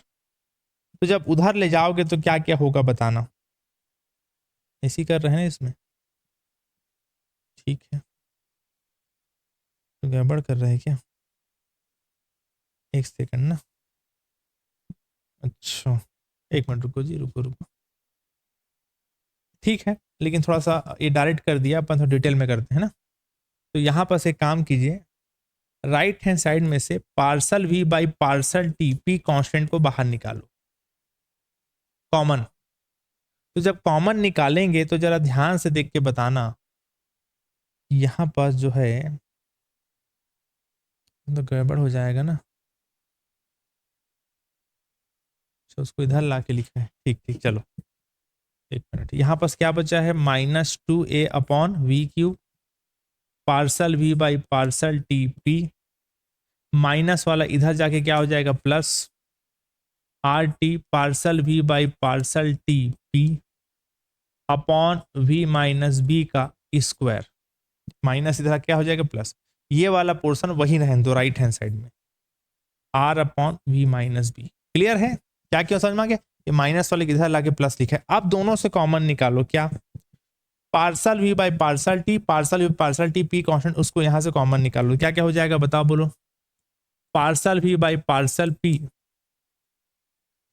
[SPEAKER 1] तो जब उधर ले जाओगे तो क्या क्या होगा बताना। ऐसी कर रहे हैं इसमें, ठीक है। तो गड़बड़ कर रहे हैं क्या? एक सेकंड ना, अच्छा एक मिनट रुको जी, रुको रुको, ठीक है। लेकिन थोड़ा सा ये डायरेक्ट कर दिया, अपन थोड़ा डिटेल में करते हैं ना। तो यहां पर से काम कीजिए, राइट हैंड साइड में से parcel v by partial T P constant को बाहर निकालो, कॉमन। तो जब कॉमन निकालेंगे तो जरा ध्यान से देख के बताना, यहां पर जो है तो गड़बड़ हो जाएगा ना। तो उसको इधर ला के लिखा है, ठीक ठीक, चलो एक मिनट। यहां पर क्या बचा है? -2a upon V cube partial v by partial T P, minus वाला इधर जाके क्या हो जाएगा? Plus R T partial v by partial T P upon v minus B का स्क्वायर, माइनस इधर क्या हो जाएगा? प्लस। ये वाला पोर्शन वही रहने दो राइट हैंड साइड में, R upon V minus B. Clear है? क्या क्यों समझ में आ गया? ये माइनस वाले इधर लाके प्लस लिखा है। अब दोनों से कॉमन निकालो, क्या? Parcel v by partial T P constant, उसको यहां से कॉमन निकालो, क्या क्या हो जाएगा बताओ, बोलो। Parcel v by parcel P,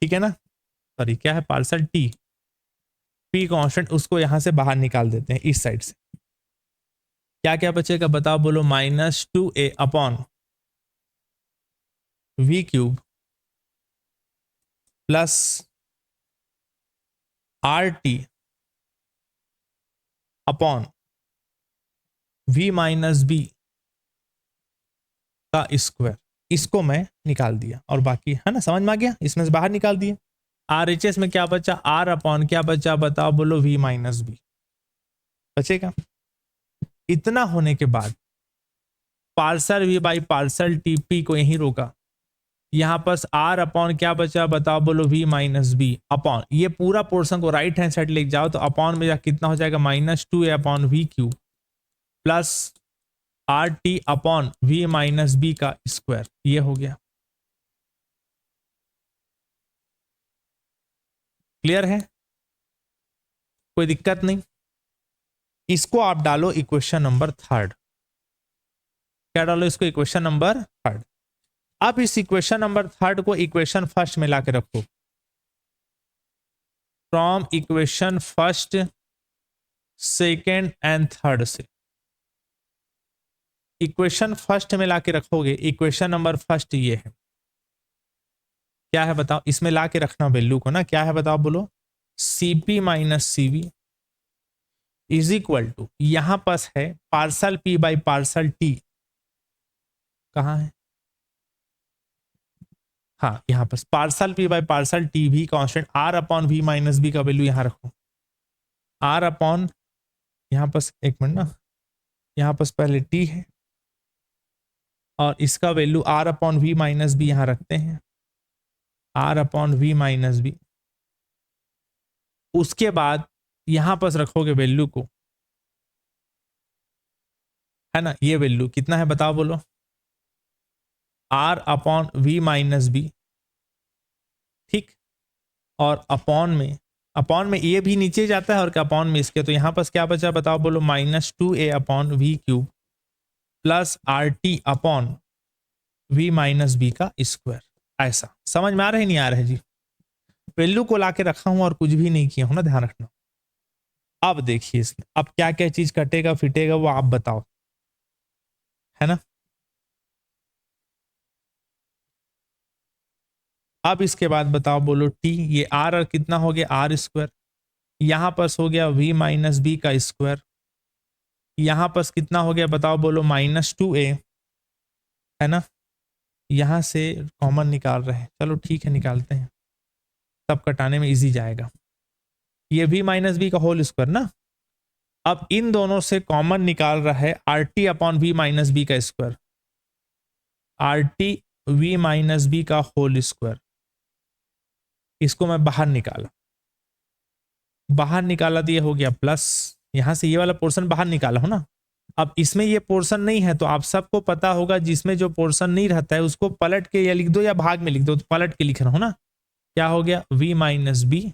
[SPEAKER 1] ठीक है ना, सॉरी क्या है, पार्सल टी पी कांस्टेंट, उसको यहां से बाहर निकाल देते हैं इस साइड से। क्या क्या बचेगा बताओ, बोलो। -2a upon V cube plus R T upon v minus B का स्क्वायर। इसको मैं निकाल दिया, और बाकी है ना, समझ में आ गया, इसमें से बाहर निकाल दिए। आर एच एस में क्या बचा? आर अपॉन क्या बचा बताओ, बोलो, v माइनस बी बचेगा। इतना होने के बाद parcel v by partial T P को यहीं रोका, यहां पर आर अपॉन क्या बचा बताओ, बोलो, v माइनस बी अपॉन, ये पूरा पोर्शन को राइट हैंड साइड लेके जाओ तो अपॉन में कितना हो जाएगा? -2a upon V cube plus R T upon V minus B का स्क्वायर। ये हो गया। क्लियर है? कोई दिक्कत नहीं। इसको आप डालो इक्वेशन नंबर 3। क्या डालो इसको? Equation number 3। अब इस इक्वेशन नंबर 3 को इक्वेशन फर्स्ट में लाके रखो। From equation first, second and third से इक्वेशन फर्स्ट में लाके रखोगे। इक्वेशन नंबर फर्स्ट ये है, क्या है बताओ? इसमें लाके रखना वैल्यू को ना, क्या है बताओ, बोलो। Cp minus CV is equal to, यहां पास है partial p by partial t, कहां है? हाँ, यहां पर partial p by partial t भी constant, r upon v minus B का वैल्यू यहां रखो, r अपॉन, यहां पर एक मिनट ना, यहां पर पहले t है, और इसका value R upon V minus B यहां रखते हैं, R upon V minus B. उसके बाद यहां पर रखोगे वैल्यू को, है ना, ये वैल्यू कितना है बताओ बोलो, R upon V minus B, ठीक। और अपॉन में ये भी नीचे जाता है और अपॉन में इसके, तो यहां पर क्या बचा बताओ बोलो, -2a upon V cube plus R T upon V minus B का स्क्वायर। ऐसा समझ में आ रहा है नहीं आ रहा है जी? वैल्यू को लाके रखा हूं और कुछ भी नहीं किया हूं ना, ध्यान रखना। अब देखिए इसमें अब क्या क्या चीज कटेगा फिटेगा वो आप बताओ, है ना। अब इसके बाद बताओ बोलो टी, ये आर कितना हो गया, आर स्क्वायर, यहां पर हो गया वी माइनस बी का स्क्वायर, यहां पर कितना हो गया बताओ बोलो, -2a, है ना। यहां से कॉमन निकाल रहे हैं, चलो ठीक है निकालते हैं, तब कटाने में इजी जाएगा। ये v माइनस बी का होल स्क्वायर ना, अब इन दोनों से कॉमन निकाल रहा है R T upon V minus B का square, R T V minus B का होल स्क्वायर। इसको मैं बाहर निकाला तो ये हो गया प्लस, यहां से ये वाला पोर्शन बाहर निकाला हो ना। अब इसमें ये पोर्शन नहीं है तो आप सबको पता होगा जिसमें जो पोर्शन नहीं रहता है उसको पलट के या लिख दो या भाग में लिख दो, तो पलट के लिख रहा हूं ना। क्या हो गया, v माइनस बी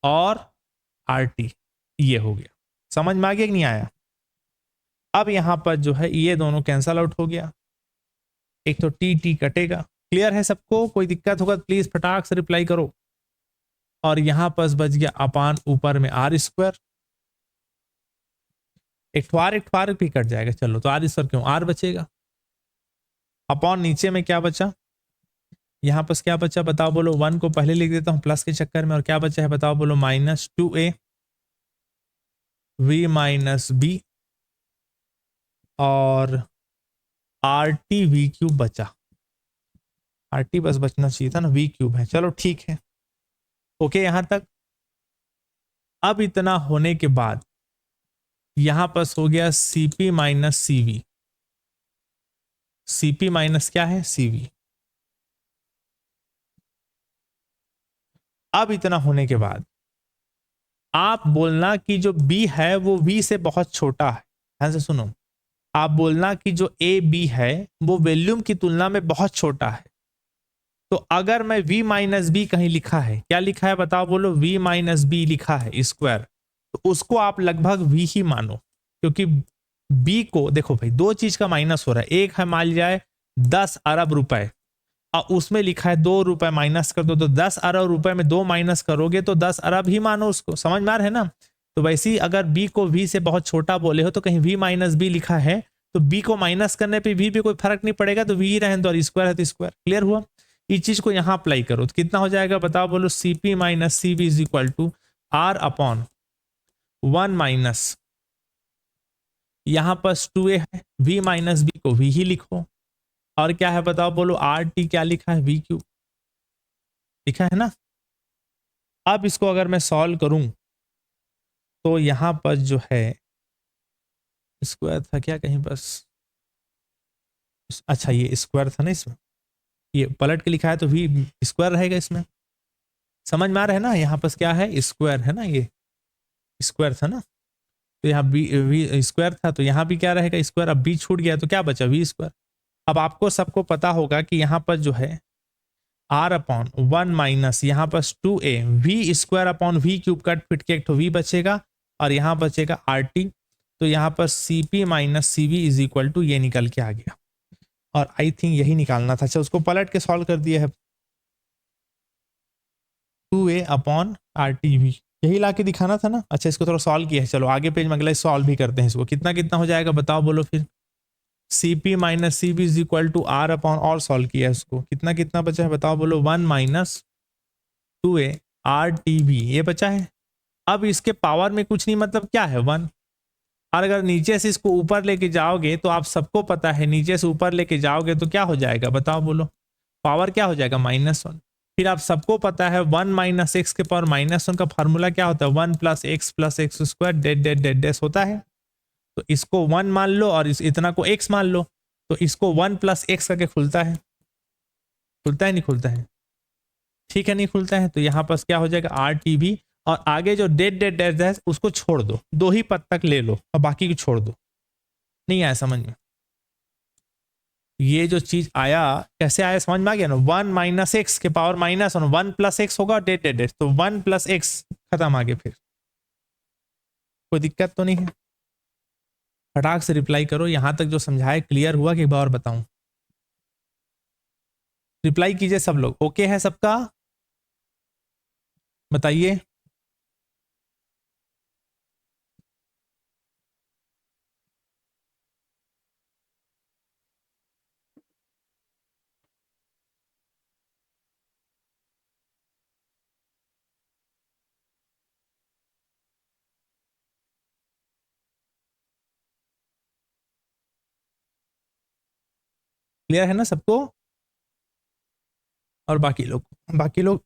[SPEAKER 1] और आर टी, ये हो गया। समझ में आ गया कि नहीं आया? अब यहां पर जो है ये दोनों कैंसल आउट हो गया, एक तो टी टी कटेगा। क्लियर है सबको? कोई दिक्कत होगा तो प्लीज फटाक से रिप्लाई करो। और यहां पर बच गया अपान ऊपर में आर स्क्वायर, एक बार भी कट जाएगा, चलो तो आर स्क्वायर क्यों, आर बचेगा। अपॉन नीचे में क्या बचा, यहां पर क्या बचा बताओ बोलो, 1 को पहले लिख देता हूं प्लस के चक्कर में, और क्या बचा है बताओ बोलो, -2a v माइनस बी और आर टी वी क्यूब बचा, आर टी बस बचना चाहिए था ना, वी क्यूब है। चलो ठीक है, ओके यहां तक। अब इतना होने के बाद यहां पर हो गया CP minus CV, CP minus क्या है, सीवी। अब इतना होने के बाद आप बोलना कि जो बी है वो वी से बहुत छोटा है, ध्यान से सुनो। आप बोलना कि जो ए बी है वो वॉल्यूम की तुलना में बहुत छोटा है। तो अगर मैं v माइनस बी कहीं लिखा है, क्या लिखा है बताओ बोलो, v माइनस बी लिखा है स्क्वायर, तो उसको आप लगभग v ही मानो, क्योंकि b को देखो भाई दो चीज का माइनस हो रहा है, एक है मान जाए 10 अरब रुपए और उसमें लिखा है 2 रुपए माइनस कर दो, तो 10 अरब रुपए में 2 माइनस करोगे तो 10 अरब ही मानो उसको। समझ में आ रहा है ना? तो वैसे ही अगर b को v से बहुत छोटा बोले हो तो कहीं v माइनस बी लिखा है तो b को माइनस करने पे v पे कोई फर्क नहीं पड़ेगा, तो v ही रहने दो, और स्क्वायर है तो स्क्वायर। क्लियर हुआ? इस चीज को यहां अप्लाई करो तो कितना हो जाएगा बताओ बोलो, cp minus C B is equal to R upon 1 minus, यहां पर 2a है, v माइनस बी को v ही लिखो, और क्या है बताओ बोलो, आर टी क्या लिखा है, वी क्यूब लिखा है ना। अब इसको अगर मैं सॉल्व करूं तो यहां पर जो है स्क्वायर था क्या कहीं, बस अच्छा ये स्क्वायर था ना, इसमें ये पलट के लिखा है तो वी स्क्वायर रहेगा इसमें। समझ में आ रहा है ना? यहाँ पर क्या है, स्क्वायर है ना, ये स्क्वायर था ना, तो यहाँ वी स्क्वायर था तो यहाँ भी क्या रहेगा, स्क्वायर। अब बी छूट गया तो क्या बचा, वी स्क्वायर। अब आपको सबको पता होगा कि यहाँ पर जो है आर अपॉन 1 माइनस यहाँ पर 2a V square upon V cube cut fit के एक तो वी बचेगा और यहाँ बचेगा आर टी, तो यहाँ पर C P minus C V is equal to ये निकल के आ गया, और आई थिंक यही निकालना था। अच्छा उसको पलट के सॉल्व कर दिया है, 2a upon are T we, यही ला के दिखाना था ना। अच्छा इसको थोड़ा सॉल्व किया है, चलो आगे पेज में अगला सॉल्व भी करते हैं इसको। कितना कितना हो जाएगा बताओ बोलो फिर, C P minus C B is equal to R upon, और सॉल्व किया है इसको, कितना कितना बचा है बताओ बोलो, 1 minus 2a are T we ये बचा है। अब इसके पावर में कुछ नहीं, मतलब क्या है 1, और अगर नीचे से इसको ऊपर लेके जाओगे तो आप सबको पता है नीचे से ऊपर लेके जाओगे तो क्या हो जाएगा बताओ बोलो, पावर क्या हो जाएगा, -1। फिर आप सबको पता है 1 माइनस एक्स के पावर -1 का फार्मूला क्या होता है, 1 प्लस एक्स स्क्वायर डेड डेड डेड डेस होता है। तो इसको 1 मान लो और इस इतना को x मान लो, तो इसको 1+x करके खुलता है, खुलता है नहीं खुलता है, ठीक है नहीं खुलता है, तो यहाँ पास क्या हो जाएगा RTB, और आगे जो डेट डेट डैश डैश उसको छोड़ दो, 2 ही पद तक ले लो और बाकी को छोड़ दो। नहीं आया समझ में? ये जो चीज आया कैसे आया समझ में आ गया ना, 1 - x के पावर -1, 1+x होगा डेट डेट डेट, तो 1+x खत्म आगे, फिर कोई दिक्कत तो नहीं है। फटाक से रिप्लाई करो, यहां तक जो समझाए क्लियर हुआ कि एक बार और बताऊं? रिप्लाई कीजिए सब लोग, ओके है सबका? बताइए। क्लियर है ना सबको? और बाकी लोग